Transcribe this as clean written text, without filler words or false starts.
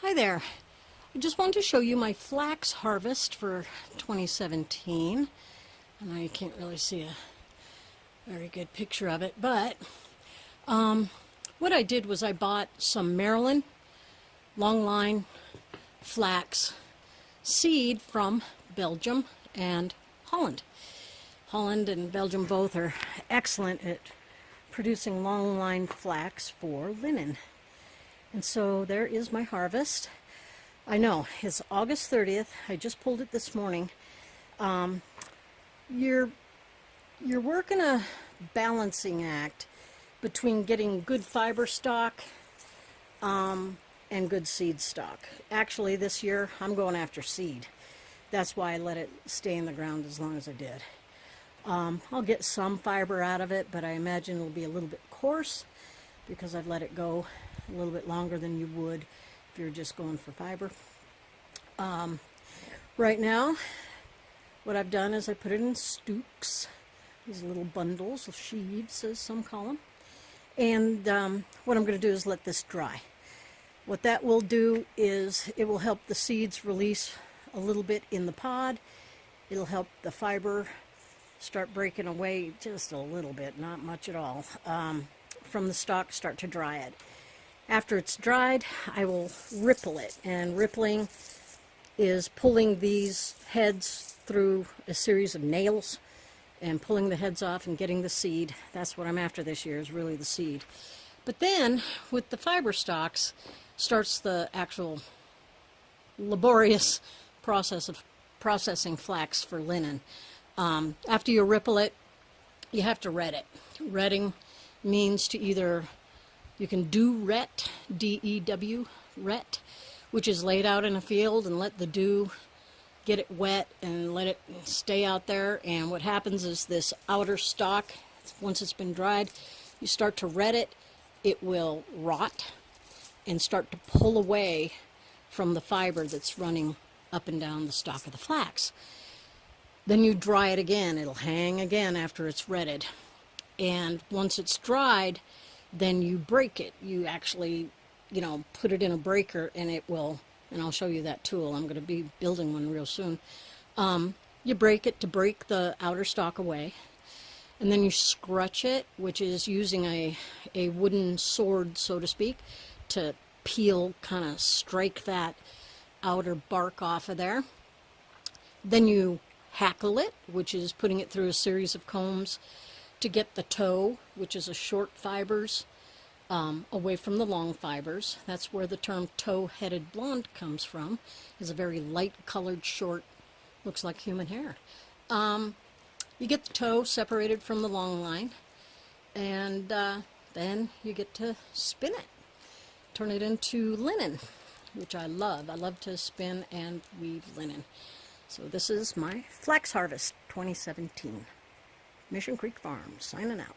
Hi there. I just wanted to show you my flax harvest for 2017. And I can't really see a very good picture of it, but what I did was I bought some Maryland longline flax seed from Belgium and Holland. Holland and Belgium both are excellent at producing longline flax for linen. And so there is my harvest. I know, it's August 30th. I just pulled it this morning. You're working a balancing act between getting good fiber stock and good seed stock. Actually, this year I'm going after seed. That's why I let it stay in the ground as long as I did. I'll get some fiber out of it, but I imagine it'll be a little bit coarse because I've let it go a little bit longer than you would if you're just going for fiber. Right now, what I've done is I put it in stooks, these little bundles, or sheaves as some call them. And what I'm going to do is let this dry. What that will do is it will help the seeds release a little bit in the pod. It'll help the fiber start breaking away just a little bit, not much at all, from the stalk, start to dry it. After it's dried, I will ripple it, and rippling is pulling these heads through a series of nails and pulling the heads off and getting the seed. That's what I'm after this year, is really the seed. But then, with the fiber stalks, starts the actual laborious process of processing flax for linen. After you ripple it, you have to ret it. Retting means to either, you can do ret, D-E-W, ret, which is laid out in a field and let the dew get it wet and let it stay out there. And what happens is this outer stalk, once it's been dried, you start to ret it, it will rot and start to pull away from the fiber that's running up and down the stalk of the flax. Then you dry it again. It'll hang again after it's retted. And once it's dried, then you break it. You actually, put it in a breaker, and it will, and I'll show you that tool. I'm going to be building one real soon. You break it to break the outer stalk away, and then you scrunch it, which is using a wooden sword, so to speak, to peel, kind of strike that outer bark off of there. Then you hackle it, which is putting it through a series of combs to get the toe, which is a short fibers, away from the long fibers. That's where the term toe-headed blonde comes from. It's a very light-colored, short, looks like human hair. You get the toe separated from the long line, and then you get to spin it. Turn it into linen, which I love. I love to spin and weave linen. So this is my Flax Harvest 2017. Mission Creek Farm, signing out.